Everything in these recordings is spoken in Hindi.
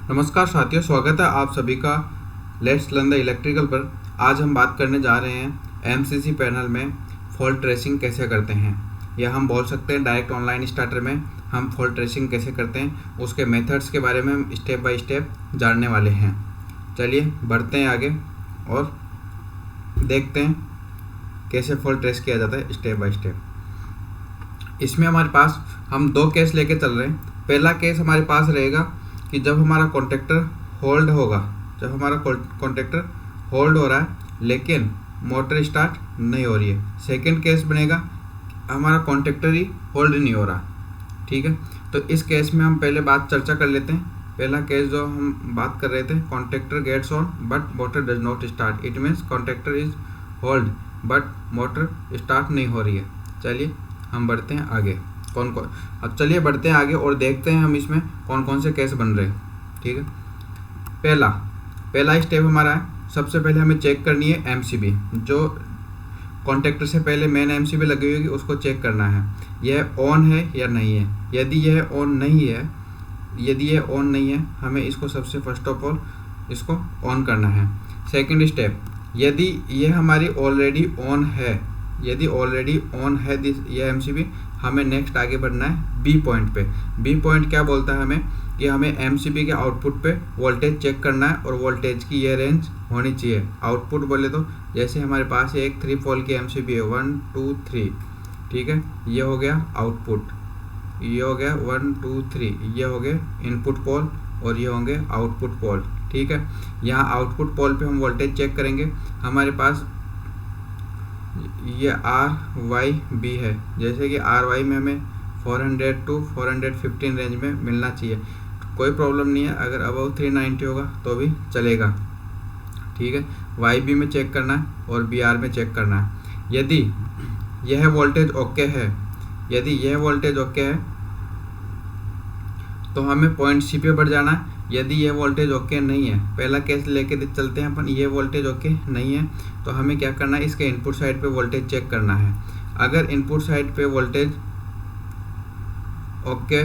नमस्कार साथियों, स्वागत है आप सभी का लेट्स लर्न द इलेक्ट्रिकल पर। आज हम बात करने जा रहे हैं एमसीसी पैनल में फॉल्ट ट्रेसिंग कैसे करते हैं, या हम बोल सकते हैं डायरेक्ट ऑनलाइन स्टार्टर में हम फॉल्ट ट्रेसिंग कैसे करते हैं, उसके मेथड्स के बारे में हम स्टेप बाय स्टेप जानने वाले हैं। चलिए बढ़ते हैं आगे और देखते हैं कैसे फॉल्ट ट्रेस किया जाता है स्टेप बाय स्टेप। इसमें हमारे पास हम दो केस लेके चल रहे हैं। पहला केस हमारे पास रहेगा कि जब हमारा कॉन्टेक्टर होल्ड होगा, जब हमारा कॉन्टेक्टर होल्ड हो रहा है लेकिन मोटर स्टार्ट नहीं हो रही है। सेकंड केस बनेगा हमारा कॉन्टेक्टर ही होल्ड नहीं हो रहा। ठीक है, तो इस केस में हम पहले बात चर्चा कर लेते हैं। पहला केस जो हम बात कर रहे थे, contactor gets on but motor does not start, it means contactor is hold but motor start नहीं हो रही है। चलिए हम बढ़ते हैं आगे। अब चलिए बढ़ते हैं आगे और देखते हैं हम इसमें कौन कौन से केस बन रहे हैं। ठीक है, पहला स्टेप हमारा है, सबसे पहले हमें चेक करनी है एमसीबी। जो कॉन्टेक्टर से पहले मेन एमसीबी लगी होगी उसको चेक करना है, यह ऑन है या नहीं है। यदि यह ऑन नहीं है, हमें इसको सबसे फर्स्ट ऑफ ऑल इसको ऑन करना है। सेकंड स्टेप, यदि यह हमारी ऑलरेडी ऑन है, यह एमसीबी, हमें नेक्स्ट आगे बढ़ना है बी पॉइंट पे। बी पॉइंट क्या बोलता है हमें कि हमें एमसीबी के आउटपुट पे वोल्टेज चेक करना है और वोल्टेज की ये रेंज होनी चाहिए। आउटपुट बोले तो जैसे हमारे पास ये एक 3 पोल की एमसीबी है, 1 2 3। ठीक है, ये हो गया आउटपुट, ये हो गया 1 2 3, ये हो गए इनपुट पोल और ये होंगे आउटपुट पोल। ठीक है, यहाँ आउटपुट पोल पे हम वोल्टेज चेक करेंगे। हमारे पास ये आर वाई बी है, जैसे कि आर वाई में हमें 400 to 415 रेंज में मिलना चाहिए। कोई प्रॉब्लम नहीं है, अगर अबव 390 होगा तो भी चलेगा। ठीक है, वाई बी में चेक करना है और बी आर में चेक करना है। यदि यह वोल्टेज ओके है, तो हमें पॉइंट सी पे बढ़ जाना है। यदि यह वोल्टेज ओके नहीं है, पहला केस लेके चलते हैं अपन, ये वोल्टेज ओके नहीं है तो हमें क्या करना है, इसके इनपुट साइड पे वोल्टेज चेक करना है। अगर इनपुट साइड पे वोल्टेज ओके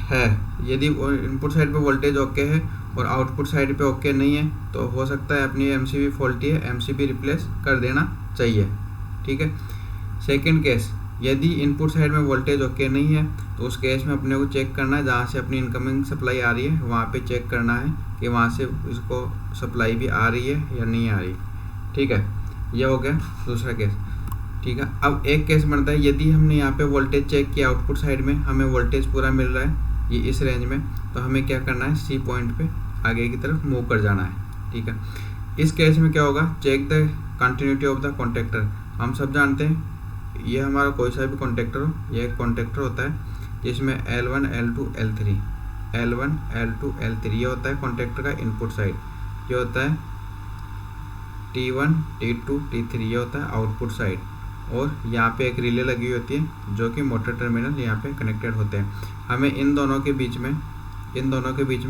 है, यदि इनपुट साइड पे वोल्टेज ओके है और आउटपुट साइड पे ओके नहीं है, तो हो सकता है अपनी एमसीबी फॉल्टी है, एमसीबी रिप्लेस कर देना चाहिए। ठीक है, सेकंड केस, यदि इनपुट साइड में वोल्टेज ओके नहीं है तो उस केस में अपने को चेक करना है, जहाँ से अपनी इनकमिंग सप्लाई आ रही है वहाँ पे चेक करना है कि वहाँ से इसको सप्लाई भी आ रही है या नहीं आ रही। ठीक है, ये हो गया दूसरा केस। ठीक है, अब एक केस बनता है, यदि हमने यहाँ पे वोल्टेज चेक किया, आउटपुट साइड में हमें वोल्टेज पूरा मिल रहा है ये इस रेंज में, तो हमें क्या करना है, सी पॉइंट पे आगे की तरफ मूव कर जाना है। ठीक है, इस केस में क्या होगा, check the continuity of the contactor. हम सब जानते हैं ये हमारा कोई सा भी कॉन्टेक्टर हो, यह एक कॉन्टेक्टर होता है जिसमें L1 L2 L3 ये होता है कॉन्टेक्टर का इनपुट साइड, ये होता है T1 T2 T3, ये होता है आउटपुट साइड। और यहाँ पे एक रिले लगी होती है जो कि मोटर टर्मिनल यहाँ पे कनेक्टेड होते हैं। हमें इन दोनों के बीच में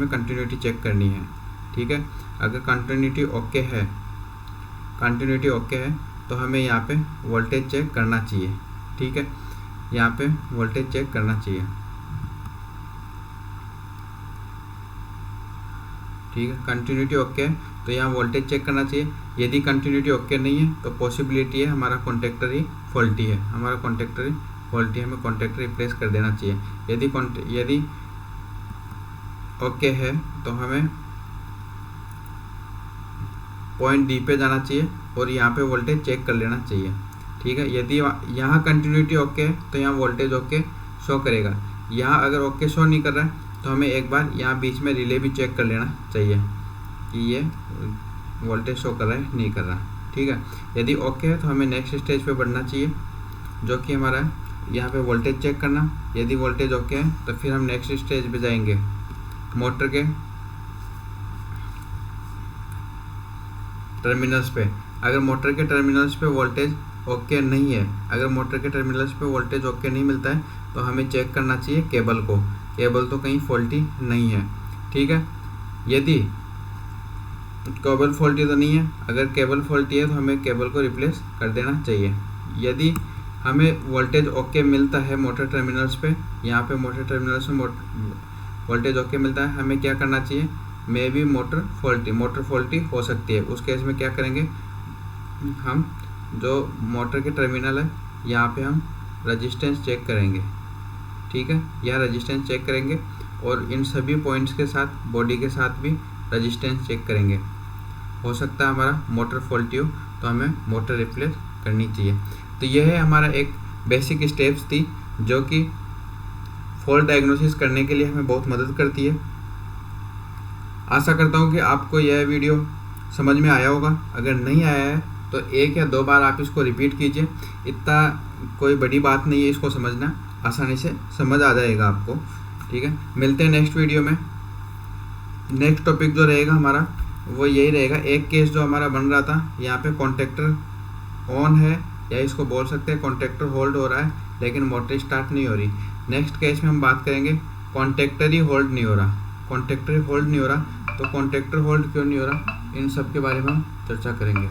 कंटिन्यूटी चेक करनी है। ठीक है, अगर कंटिन्यूटी ओके है तो हमें यहाँ पे वोल्टेज चेक करना चाहिए। ठीक है, यहाँ पे वोल्टेज चेक करना चाहिए। ठीक है, कंटिन्यूटी ओके है तो यहाँ वोल्टेज चेक करना चाहिए। यदि कंटिन्यूटी ओके नहीं है तो पॉसिबिलिटी है हमारा कॉन्टेक्टर ही फॉल्टी है, हमें कॉन्टेक्टर रिप्लेस कर देना चाहिए। यदि ओके है तो हमें पॉइंट डी पे जाना चाहिए और यहाँ पे वोल्टेज चेक कर लेना चाहिए। ठीक है, यदि यहाँ कंटिन्यूटी ओके है तो यहाँ वोल्टेज ओके शो करेगा। यहाँ अगर ओके शो नहीं कर रहा है तो हमें एक बार यहाँ बीच में रिले भी चेक कर लेना चाहिए कि ये वोल्टेज शो कर रहा है नहीं कर रहा। ठीक है, यदि ओके है तो हमें नेक्स्ट स्टेज पे बढ़ना चाहिए, जो कि हमारा यहाँ पे वोल्टेज चेक करना। यदि वोल्टेज ओके है तो फिर हम नेक्स्ट स्टेज पे जाएंगे, मोटर के टर्मिनल्स पे। अगर मोटर के टर्मिनल्स पे वोल्टेज ओके नहीं है, मिलता है तो हमें चेक करना चाहिए केबल तो कहीं फॉल्टी नहीं है। ठीक है, यदि केबल फॉल्टी तो नहीं है, अगर केबल फॉल्टी है तो हमें केबल को रिप्लेस कर देना चाहिए। यदि हमें वोल्टेज ओके मिलता है मोटर टर्मिनल्स पे, यहाँ पे मोटर टर्मिनल्स में वोल्टेज ओके मिलता है, हमें क्या करना चाहिए, मे बी मोटर फॉल्टी हो सकती है। उस केस में क्या करेंगे, हम जो मोटर के टर्मिनल है यहाँ पे हम रजिस्टेंस चेक करेंगे, ठीक है, यह रजिस्टेंस चेक करेंगे और इन सभी पॉइंट्स के साथ बॉडी के साथ भी रजिस्टेंस चेक करेंगे। हो सकता है हमारा मोटर फॉल्टी हो तो हमें मोटर रिप्लेस करनी चाहिए। तो यह है हमारा एक बेसिक स्टेप्स थी जो कि फॉल्ट डायग्नोसिस करने के लिए हमें बहुत मदद करती है। आशा करता हूँ कि आपको यह वीडियो समझ में आया होगा। अगर नहीं आया है तो 1 या 2 बार आप इसको रिपीट कीजिए, इतना कोई बड़ी बात नहीं है, इसको समझना आसानी से समझ आ जाएगा आपको, ठीक है। मिलते हैं नेक्स्ट वीडियो में। नेक्स्ट टॉपिक जो रहेगा हमारा वो यही रहेगा। एक केस जो हमारा बन रहा था, यहाँ पे कॉन्टैक्टर ऑन है या इसको बोल सकते हैं कॉन्टैक्टर होल्ड हो रहा है लेकिन मोटर स्टार्ट नहीं हो रही। नेक्स्ट केस में हम बात करेंगे कॉन्टैक्टर ही होल्ड नहीं हो रहा। कॉन्टैक्टर होल्ड नहीं हो रहा तो कॉन्टैक्टर होल्ड क्यों नहीं हो रहा, इन सब के बारे में हम चर्चा करेंगे।